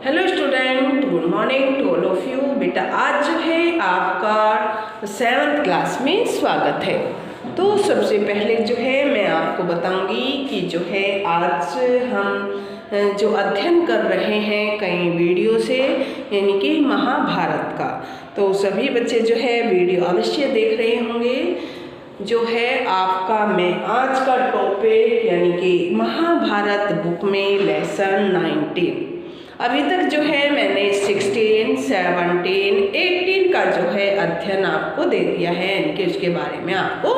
Hello student, good morning to all of you. बेटा आज जो है आपका 7th क्लास में स्वागत है। तो सबसे पहले जो है मैं आपको बताऊंगी कि जो है आज हम जो अध्ययन कर रहे हैं कई वीडियो से, यानी कि महाभारत का। तो सभी बच्चे जो है वीडियो अवश्य देख रहे होंगे। जो है आपका मैं आज का टॉपिक यानी कि महाभारत बुक में लेसन 19 अभी तक जो है मैंने 16, 17, 18 का जो है अध्ययन आपको दे दिया है, यानी कि उसके बारे में आपको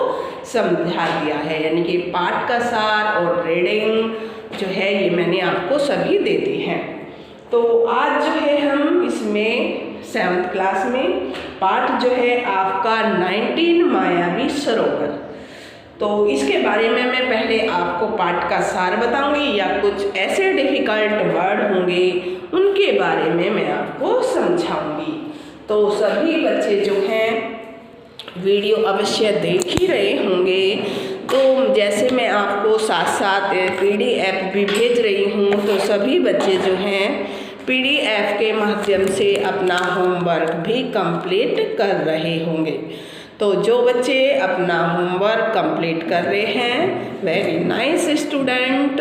समझा दिया है, यानी कि पाठ का सार और रीडिंग जो है ये मैंने आपको सभी दे दी हैं। तो आज जो है हम इसमें 7th क्लास में पाठ जो है आपका 19 मायावी सरोवर। तो इसके बारे में मैं पहले आपको पाठ का सार बताऊंगी या कुछ ऐसे डिफ़िकल्ट वर्ड होंगे उनके बारे में मैं आपको समझाऊंगी। तो सभी बच्चे जो हैं वीडियो अवश्य देख ही रहे होंगे। तो जैसे मैं आपको साथ साथ PDF भी भेज रही हूँ, तो सभी बच्चे जो हैं PDF के माध्यम से अपना होमवर्क भी कंप्लीट कर रहे होंगे। तो जो बच्चे अपना होमवर्क कंप्लीट कर रहे हैं, very nice student,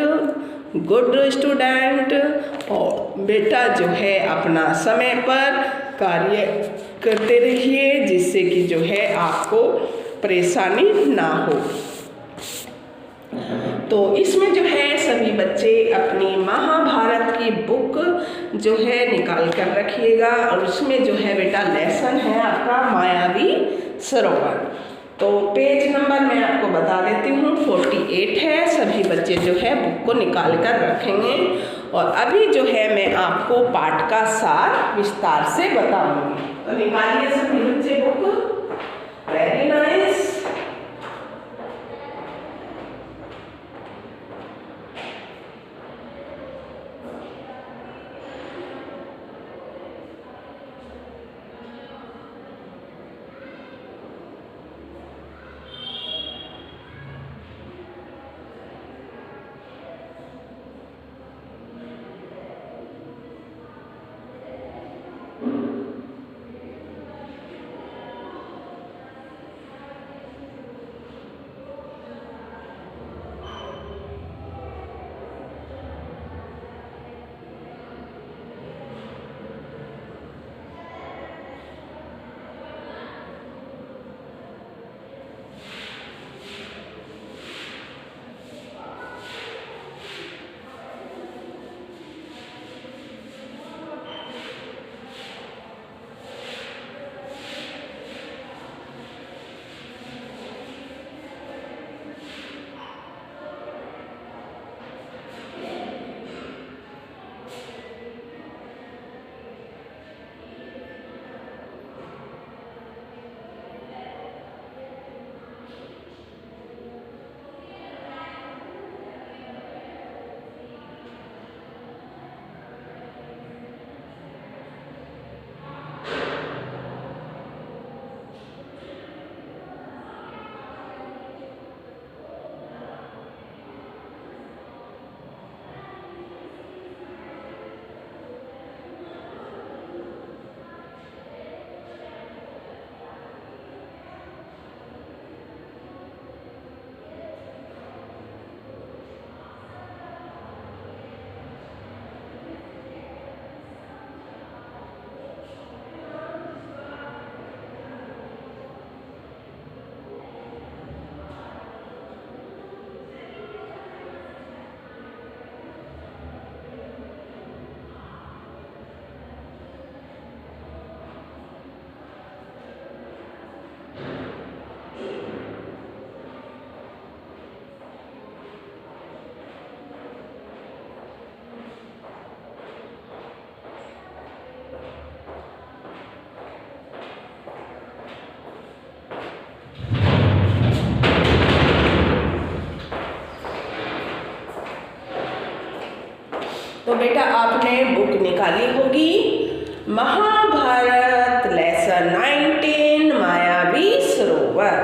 good student. और बेटा जो है अपना समय पर कार्य करते रहिए, जिससे कि जो है आपको परेशानी ना हो। तो इसमें जो है सभी बच्चे अपनी महाभारत की बुक जो है निकाल कर रखिएगा, और उसमें जो है बेटा लेसन है आपका मायावी सरोवर। तो पेज नंबर मैं आपको बता देती हूँ, 48 है। सभी बच्चे जो है बुक को निकाल कर रखेंगे, और अभी जो है मैं आपको पाठ का सार विस्तार से बताऊंगी। तो निकालिए सभी बच्चे बुक। Very nice. तो बेटा आपने बुक निकाली होगी, महाभारत लेसन 19 मायावी सरोवर।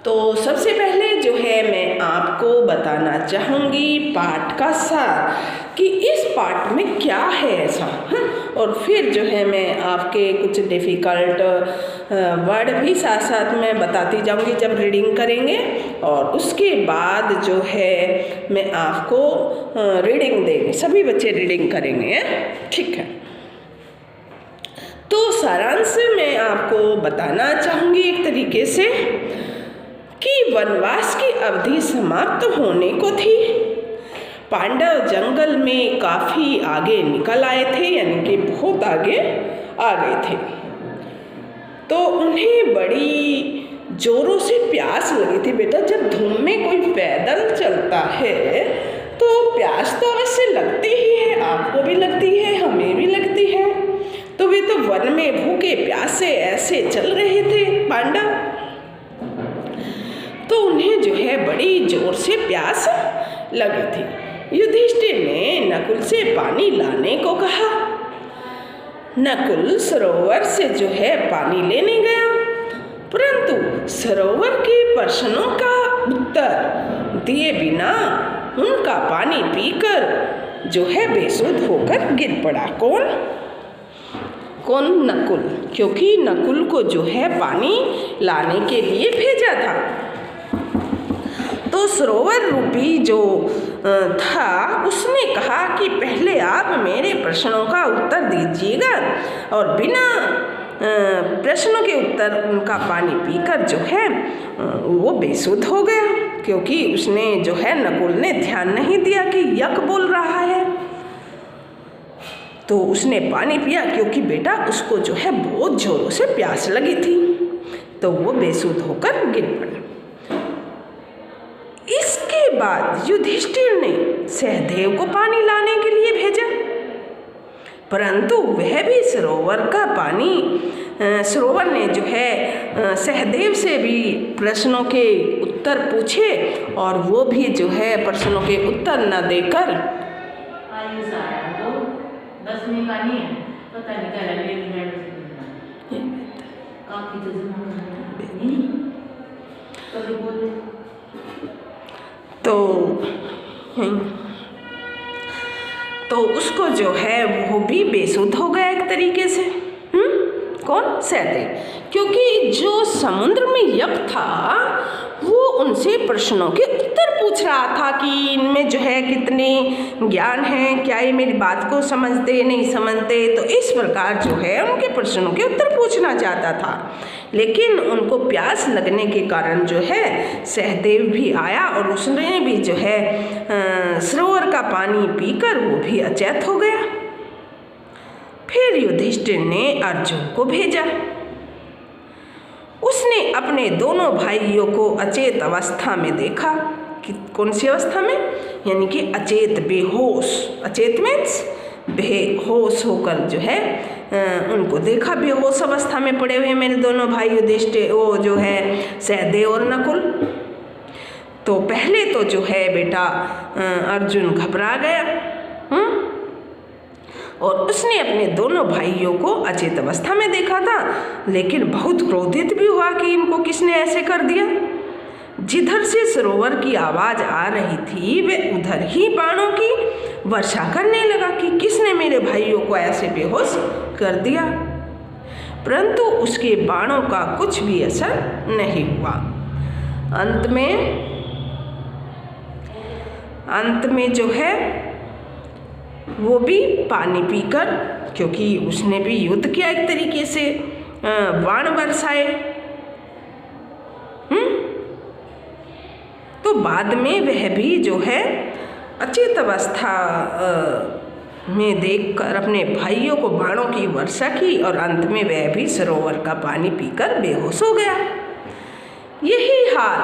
तो सबसे पहले जो है मैं आपको बताना चाहूँगी पाठ का सार कि इस पार्ट में क्या है ऐसा, हाँ? और फिर जो है मैं आपके कुछ डिफ़िकल्ट वर्ड भी साथ साथ में बताती जाऊंगी जब रीडिंग करेंगे, और उसके बाद जो है मैं आपको रीडिंग देंगे, सभी बच्चे रीडिंग करेंगे, ठीक है। तो सारांश मैं आपको बताना चाहूँगी एक तरीके से कि वनवास की अवधि समाप्त होने को थी। पांडव जंगल में काफ़ी आगे निकल आए थे, यानी कि बहुत आगे आ गए थे। तो उन्हें बड़ी जोरों से प्यास लगी थी। बेटा, जब धूप में कोई पैदल चलता है तो प्यास तो अवश्य लगती ही है, आपको भी लगती है, हमें भी लगती है। तो वे तो वन में भूखे प्यासे ऐसे चल रहे थे पांडव, तो उन्हें जो है बड़ी जोर से प्यास लगी थी। युधिष्ठिर ने नकुल से पानी लाने को कहा। नकुल सरोवर से जो है पानी लेने गया, परंतु सरोवर के प्रश्नों का उत्तर दिए बिना उनका पानी पीकर जो है बेसुध होकर गिर पड़ा। कौन? नकुल, क्योंकि नकुल को जो है पानी लाने के लिए भेजा था। तो सरोवर रूपी जो था उसने कहा कि पहले आप मेरे प्रश्नों का उत्तर दीजिएगा, और बिना प्रश्नों के उत्तर उनका पानी पीकर जो है वो बेसुध हो गया, क्योंकि उसने जो है नकुल ने ध्यान नहीं दिया कि यक बोल रहा है। तो उसने पानी पिया, क्योंकि बेटा उसको जो है बहुत जोरों से प्यास लगी थी, तो वो बेसुध होकर गिर पड़ा। इसके बाद युधिष्ठिर ने सहदेव को पानी लाने के लिए भेजा, परंतु वह भी सरोवर ने जो है सहदेव से भी प्रश्नों के उत्तर पूछे, और वो भी जो है प्रश्नों के उत्तर न देकर तो उसको जो है वो भी बेसुध हो गया एक तरीके से। कौन? सहदेव, क्योंकि जो समुद्र में यक था वो उनसे प्रश्नों के उत्तर पूछ रहा था कि इनमें जो है कितने ज्ञान है, क्या ये मेरी बात को समझते नहीं समझते। तो इस प्रकार जो है उनके प्रश्नों के उत्तर पूछना चाहता था, लेकिन उनको प्यास लगने के कारण जो है सहदेव भी आया, और उसने भी जो है सरोवर का पानी पीकर वो भी अचेत हो गया। फिर युधिष्ठिर ने अर्जुन को भेजा। उसने अपने दोनों भाइयों को अचेत अवस्था में देखा। कि कौन सी अवस्था में? यानी कि अचेत, बेहोश। अचेत मीन्स बेहोश होकर जो है उनको देखा, बेहोश अवस्था में पड़े हुए मेरे दोनों भाई युधिष्ठिर, वो जो है सहदेव और नकुल। तो पहले तो जो है बेटा अर्जुन घबरा गया, और उसने अपने दोनों भाइयों को अचेत अवस्था में देखा था, लेकिन बहुत क्रोधित भी हुआ कि इनको किसने ऐसे कर दिया। जिधर से सरोवर की आवाज़ आ रही थी वे उधर ही बाणों की वर्षा करने लगा कि किसने मेरे भाइयों को ऐसे बेहोश कर दिया। परंतु उसके बाणों का कुछ भी असर नहीं हुआ। अंत में जो है वो भी पानी पीकर, क्योंकि उसने भी युद्ध किया एक तरीके से, बाण बरसाए, तो बाद में वह भी जो है अचेत अवस्था में देखकर अपने भाइयों को बाणों की वर्षा की, और अंत में वह भी सरोवर का पानी पीकर बेहोश हो गया। यही हाल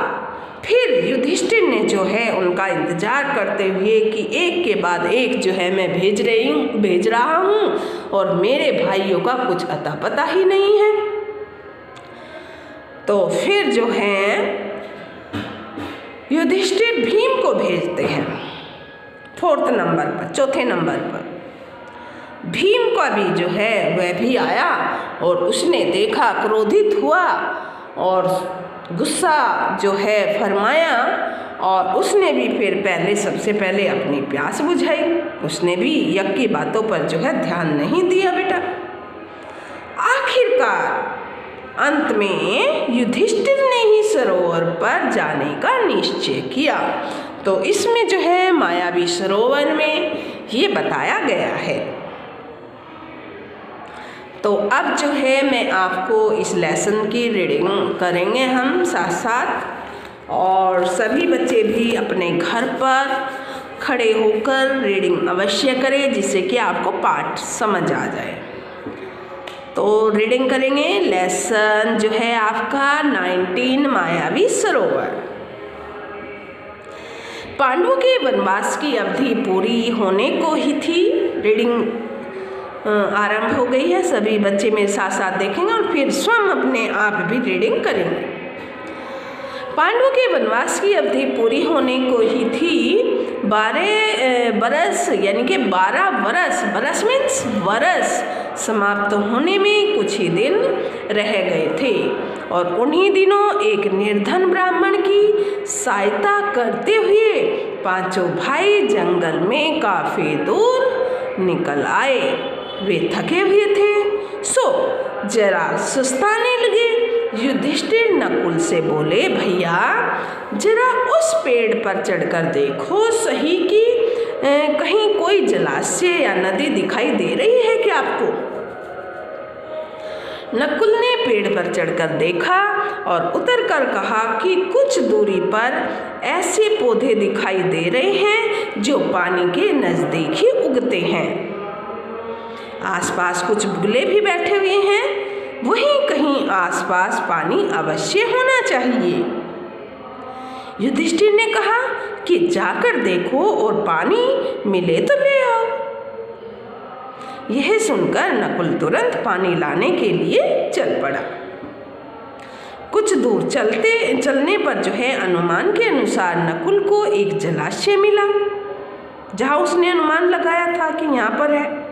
फिर युधिष्ठिर ने जो है उनका इंतजार करते हुए कि एक के बाद एक जो है मैं भेज रहा हूँ, और मेरे भाइयों का कुछ अता पता ही नहीं है। तो फिर जो है युधिष्ठिर भीम को भेजते हैं चौथे नंबर पर। भीम का भी जो है वह भी आया, और उसने देखा, क्रोधित हुआ और गुस्सा जो है फरमाया, और उसने भी फिर सबसे पहले अपनी प्यास बुझाई। उसने भी यज्ञ की बातों पर जो है ध्यान नहीं दिया बेटा। आखिरकार अंत में युधिष्ठिर ने ही सरोवर पर जाने का निश्चय किया। तो इसमें जो है मायावी सरोवर में ये बताया गया है। तो अब जो है मैं आपको इस लेसन की रीडिंग करेंगे हम साथ साथ, और सभी बच्चे भी अपने घर पर खड़े होकर रीडिंग अवश्य करें, जिससे कि आपको पाठ समझ आ जाए। तो रीडिंग करेंगे लेसन जो है आपका 19 मायावी सरोवर। पांडवों के वनवास की अवधि पूरी होने को ही थी। रीडिंग आरंभ हो गई है। सभी बच्चे मेरे साथ साथ देखेंगे और फिर स्वयं अपने आप भी रीडिंग करेंगे। पांडवों के वनवास की अवधि पूरी होने को ही थी। 12 बरस यानी कि 12 बरस, बरस मीन्स वर्ष समाप्त होने में कुछ ही दिन रह गए थे, और उन्हीं दिनों एक निर्धन ब्राह्मण की सहायता करते हुए पांचों भाई जंगल में काफी दूर निकल आए। वे थके हुए थे, सो जरा सुस्ताने लगे। युधिष्ठिर नकुल से बोले, भैया जरा उस पेड़ पर चढ़कर देखो सही कि कहीं कोई जलाशय या नदी दिखाई दे रही है क्या आपको? नकुल ने पेड़ पर चढ़कर देखा और उतरकर कहा कि कुछ दूरी पर ऐसे पौधे दिखाई दे रहे हैं जो पानी के नजदीक ही उगते हैं। आसपास कुछ बुगले भी बैठे हुए हैं, वहीं कहीं आसपास पानी अवश्य होना चाहिए। युधिष्ठिर ने कहा कि जाकर देखो और पानी मिले तो ले आओ। यह सुनकर नकुल तुरंत पानी लाने के लिए चल पड़ा। कुछ दूर चलने पर जो है अनुमान के अनुसार नकुल को एक जलाशय मिला, जहाँ उसने अनुमान लगाया था कि यहाँ पर है।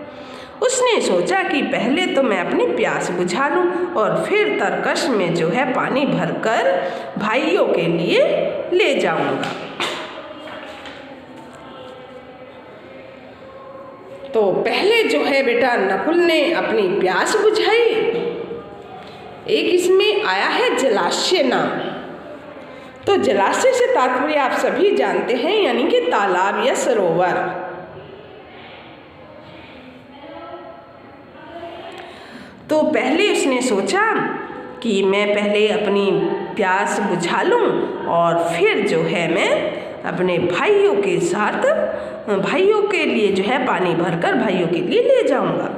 उसने सोचा कि पहले तो मैं अपनी प्यास बुझा लूं और फिर तरकश में जो है पानी भरकर भाइयों के लिए ले जाऊंगा। तो पहले जो है बेटा नकुल ने अपनी प्यास बुझाई। एक इसमें आया है जलाशय नाम। तो जलाशय से तात्पर्य आप सभी जानते हैं, यानी कि तालाब या सरोवर। तो पहले उसने सोचा कि मैं पहले अपनी प्यास बुझा लूं और फिर जो है मैं अपने भाइयों के साथ भाइयों के लिए जो है पानी भरकर भाइयों के लिए ले जाऊंगा।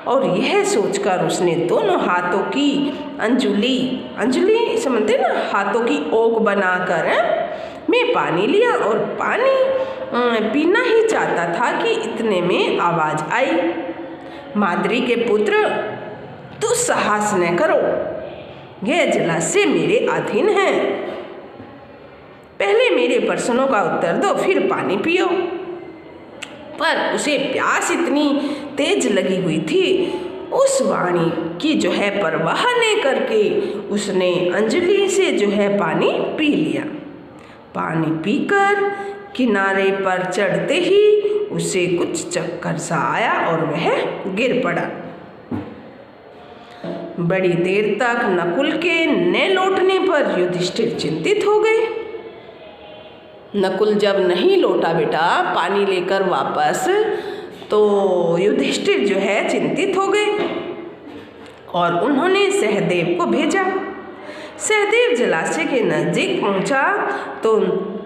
और यह सोचकर उसने दोनों हाथों की अंजुली समझते ना, हाथों की ओक बनाकर में पानी लिया और पानी पीना ही चाहता था कि इतने में आवाज आई, माद्री के पुत्र तू साहस न करो, यह जलाशय मेरे अधीन है। पहले मेरे प्रश्नों का उत्तर दो, फिर पानी पियो। पर उसे प्यास इतनी तेज लगी हुई थी, उस वाणी की जो है परवाह नहीं करके उसने अंजलि से जो है पानी पी लिया। पानी पीकर किनारे पर चढ़ते ही उसे कुछ चक्कर सा आया और वह गिर पड़ा। बड़ी देर तक नकुल के न लौटने पर युधिष्ठिर चिंतित हो गए। नकुल जब नहीं लौटा बेटा पानी लेकर वापस, तो युधिष्ठिर जो है चिंतित हो गए और उन्होंने सहदेव को भेजा। सहदेव जलाशय के नजदीक पहुंचा तो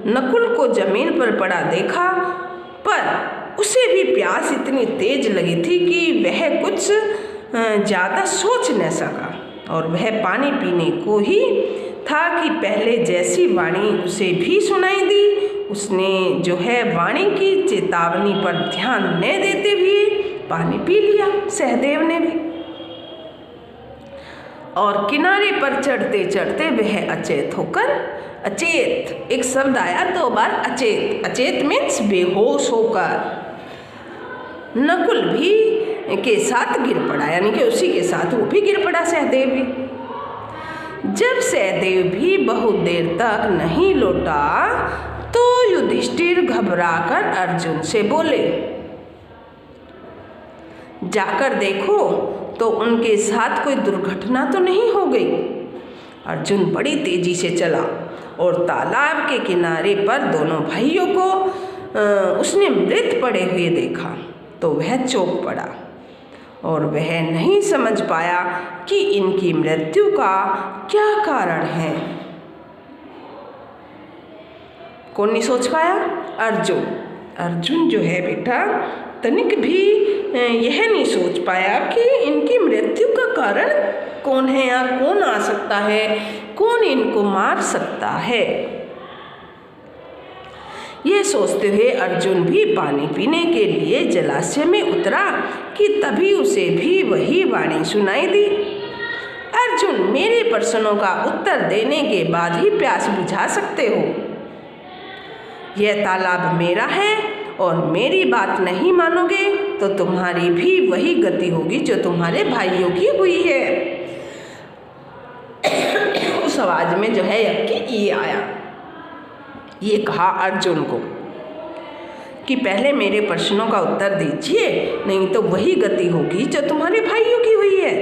नकुल को जमीन पर पड़ा देखा, पर उसे भी प्यास इतनी तेज लगी थी कि वह कुछ ज़्यादा सोच न सका और वह पानी पीने को ही था कि पहले जैसी वाणी उसे भी सुनाई दी। उसने जो है वाणी की चेतावनी पर ध्यान न देते हुए पानी पी लिया, सहदेव ने भी। और किनारे पर चढ़ते चढ़ते वह अचेत होकर, अचेत एक शब्द आया 2 बार, अचेत, अचेत मीन्स बेहोश होकर, नकुल भी के साथ गिर पड़ा, यानी कि उसी के साथ वो भी गिर पड़ा, सहदेव भी। जब सहदेव भी बहुत देर तक नहीं लौटा तो युधिष्ठिर घबराकर अर्जुन से बोले, जाकर देखो तो उनके साथ कोई दुर्घटना तो नहीं हो गई। अर्जुन बड़ी तेजी से चला और तालाब के किनारे पर दोनों भाइयों को उसने मृत पड़े हुए देखा तो वह चौंक पड़ा और वह नहीं समझ पाया कि इनकी मृत्यु का क्या कारण है। कौन नहीं सोच पाया? अर्जुन जो है बेटा तनिक भी यह नहीं सोच पाया कि इनकी मृत्यु का कारण कौन है या कौन आ सकता है, कौन इनको मार सकता है। ये सोचते हुए अर्जुन भी पानी पीने के लिए जलाशय में उतरा कि तभी उसे भी वही वाणी सुनाई दी। अर्जुन, मेरे प्रश्नों का उत्तर देने के बाद ही प्यास बुझा सकते हो। यह तालाब मेरा है और मेरी बात नहीं मानोगे तो तुम्हारी भी वही गति होगी जो तुम्हारे भाइयों की हुई है। उस आवाज में जो है यज्ञ ये आया, ये कहा अर्जुन को कि पहले मेरे प्रश्नों का उत्तर दीजिए, नहीं तो वही गति होगी जो तुम्हारे भाइयों की हुई है।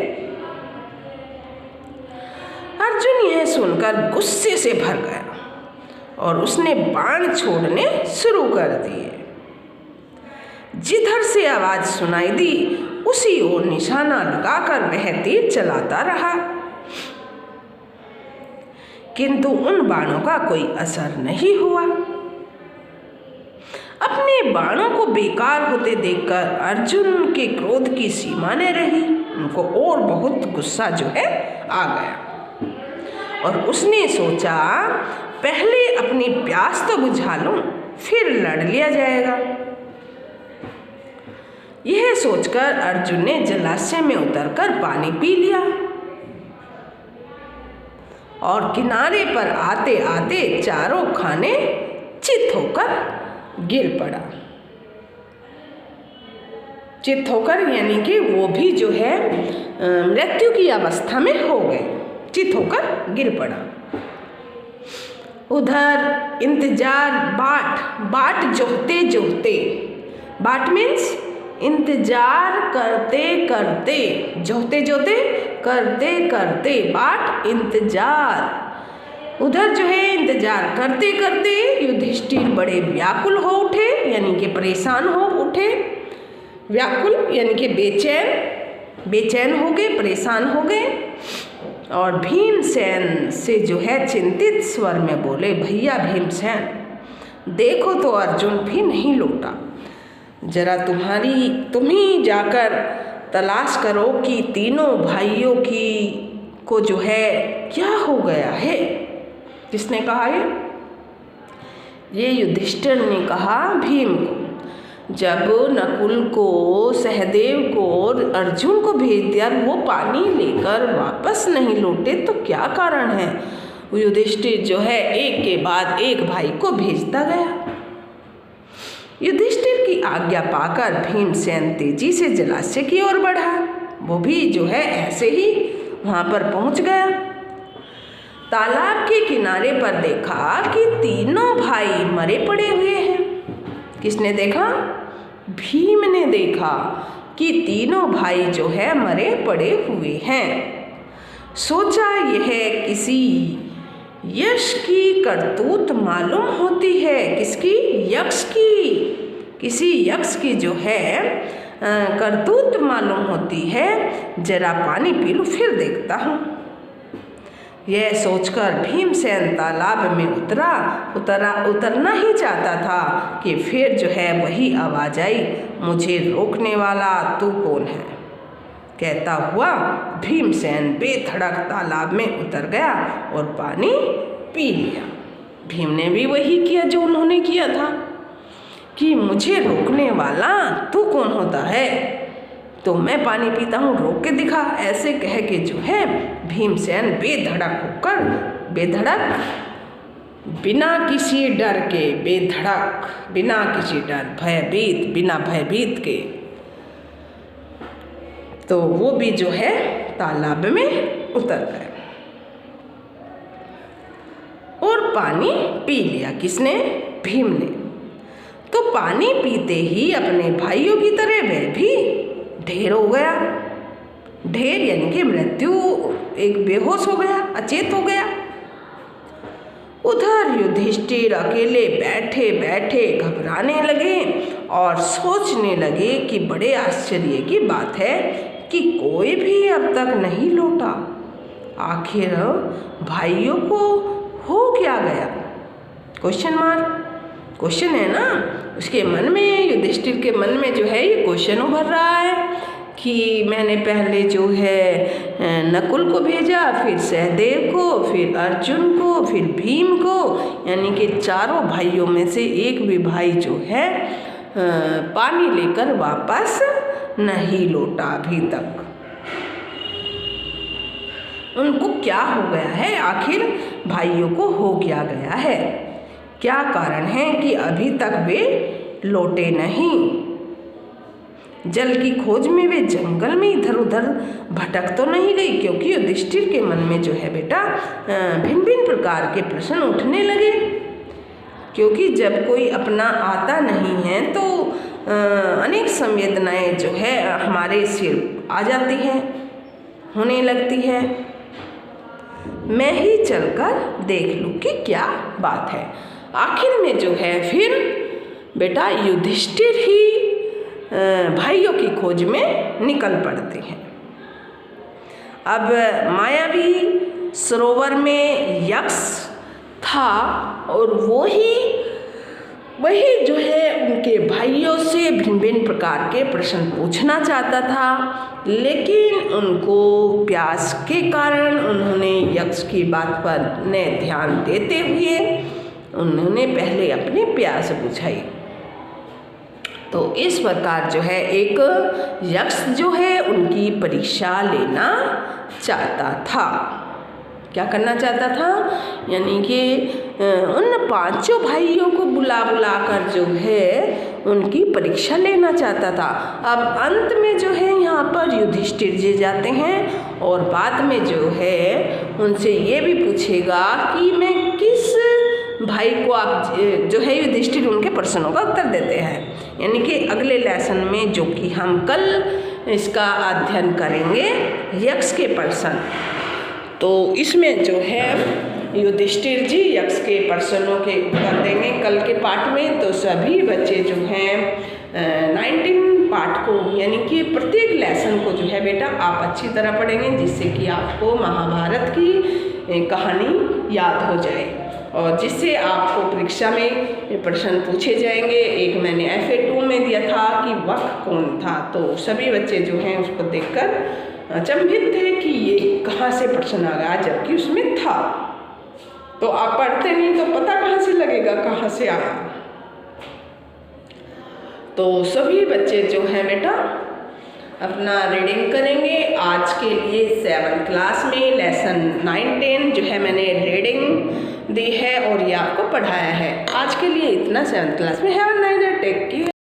अर्जुन यह सुनकर गुस्से से भर गया और उसने बाण छोड़ने शुरू कर दिए। जिधर से आवाज सुनाई दी उसी ओर निशाना लगाकर वह तीर चलाता रहा, किंतु उन बाणों का कोई असर नहीं हुआ। अपने बाणों को बेकार होते देखकर अर्जुन के क्रोध की सीमा न रही। उनको और बहुत गुस्सा जो है आ गया और उसने सोचा पहले अपनी प्यास तो बुझा लूं, फिर लड़ लिया जाएगा। यह सोचकर अर्जुन ने जलाशय में उतरकर पानी पी लिया और किनारे पर आते आते चारों खाने चित होकर गिर पड़ा। चित होकर यानी कि वो भी जो है मृत्यु की अवस्था में हो गए, चित होकर गिर पड़ा। उधर इंतजार बाट जोहते जोहते, बाट मीन्स इंतजार करते करते, जोहते जोहते करते करते, बाट इंतजार। उधर जो है इंतजार करते करते युधिष्ठिर बड़े व्याकुल हो उठे, यानी कि परेशान हो उठे। व्याकुल यानी कि बेचैन हो गए, परेशान हो गए और भीमसेन से जो है चिंतित स्वर में बोले, भैया भीमसेन, देखो तो अर्जुन भी नहीं लौटा। जरा तुम ही जाकर तलाश करो कि तीनों भाइयों को जो है क्या हो गया है। किसने कहा ये युधिष्ठिर ने कहा भीम को। जब नकुल को, सहदेव को, अर्जुन को भेज दिया, वो पानी लेकर वापस नहीं लौटे तो क्या कारण है। युधिष्ठिर जो है एक के बाद एक भाई को भेजता गया। युधिष्ठिर की आज्ञा पाकर भीमसेन तेजी से जलाशय की ओर बढ़ा। वो भी जो है ऐसे ही वहां पर पहुंच गया। तालाब के किनारे पर देखा कि तीनों भाई मरे पड़े हुए हैं। किसने देखा? भीम ने देखा कि तीनों भाई जो है मरे पड़े हुए हैं। सोचा यह किसी यक्ष की करतूत मालूम होती है। किसकी? यक्ष की। किसी यक्ष की जो है करतूत मालूम होती है। जरा पानी पी लूं फिर देखता हूँ। यह सोचकर भीमसेन तालाब में उतरना ही चाहता था कि फिर जो है वही आवाज आई, मुझे रोकने वाला तू कौन है। कहता हुआ भीमसेन बेधड़क तालाब में उतर गया और पानी पी लिया। भीम ने भी वही किया जो उन्होंने किया था कि मुझे रोकने वाला तू कौन होता है, तो मैं पानी पीता हूँ, रोक के दिखा। ऐसे कह के जो है भीमसेन बेधड़क होकर, बिना किसी डर के, बेधड़क बिना किसी डर, बिना भयभीत के, तो वो भी जो है तालाब में उतर गए और पानी पी लिया। किसने? भीम ने। तो पानी पीते ही अपने भाइयों की तरह वह भी ढेर हो गया। ढेर यानी कि मृत्यु, एक बेहोश हो गया, अचेत हो गया। उधर युधिष्ठिर अकेले बैठे बैठे घबराने लगे और सोचने लगे कि बड़े आश्चर्य की बात है कि कोई भी अब तक नहीं लौटा। आखिर भाइयों को हो क्या गया? क्वेश्चन मार्क, क्वेश्चन है ना उसके मन में, युधिष्ठिर के मन में जो है ये क्वेश्चन उभर रहा है कि मैंने पहले जो है नकुल को भेजा, फिर सहदेव को, फिर अर्जुन को, फिर भीम को, यानी कि चारों भाइयों में से एक भी भाई जो है पानी लेकर वापस नहीं लौटा अभी तक। उनको क्या हो गया है? आखिर भाइयों को हो क्या गया है? क्या कारण है कि अभी तक वे लौटे नहीं? जल की खोज में वे जंगल में इधर उधर भटक तो नहीं गई? क्योंकि युधिष्ठिर के मन में जो है बेटा भिन्न भिन्न प्रकार के प्रश्न उठने लगे। क्योंकि जब कोई अपना आता नहीं है तो अनेक संवेदनाएं जो है हमारे सिर आ जाती हैं, होने लगती है। मैं ही चलकर देख लूँ कि क्या बात है। आखिर में जो है फिर बेटा युधिष्ठिर ही भाइयों की खोज में निकल पड़ते हैं। अब मायावी सरोवर में यक्ष था और वही जो है उनके भाइयों से भिन्न भिन्न प्रकार के प्रश्न पूछना चाहता था, लेकिन उनको प्यास के कारण उन्होंने यक्ष की बात पर न ध्यान देते हुए उन्होंने पहले अपनी प्यास बुझाई। तो इस प्रकार जो है एक यक्ष जो है उनकी परीक्षा लेना चाहता था। क्या करना चाहता था? यानी कि उन पांचों भाइयों को बुला कर जो है उनकी परीक्षा लेना चाहता था। अब अंत में जो है यहाँ पर युधिष्ठिर जी जाते हैं और बाद में जो है उनसे ये भी पूछेगा कि मैं किस भाई को आप जो है युधिष्ठिर उनके प्रश्नों का उत्तर देते हैं। यानी कि अगले लेसन में जो कि हम कल इसका अध्ययन करेंगे यक्ष के प्रश्न, तो इसमें जो है युधिष्ठिर जी यक्ष के प्रश्नों के उत्तर देंगे कल के पाठ में। तो सभी बच्चे जो हैं 19 पाठ को यानी कि प्रत्येक लेसन को जो है बेटा आप अच्छी तरह पढ़ेंगे, जिससे कि आपको महाभारत की कहानी याद हो जाए और जिससे आपको परीक्षा में प्रश्न पूछे जाएंगे। एक मैंने FA2 में दिया था कि वक़ कौन था, तो सभी बच्चे जो हैं उसको देखकर अचंभित थे कि ये कहाँ से प्रश्न आ गया, जबकि उसमें था। तो आप पढ़ते नहीं तो पता कहाँ से लगेगा कहाँ से आया। तो सभी बच्चे जो हैं बेटा अपना रीडिंग करेंगे। आज के लिए 7th क्लास में लेसन 9-10 जो है मैंने रीडिंग दी है और ये आपको पढ़ाया है। आज के लिए इतना 7th क्लास में। Have a nice day, take care.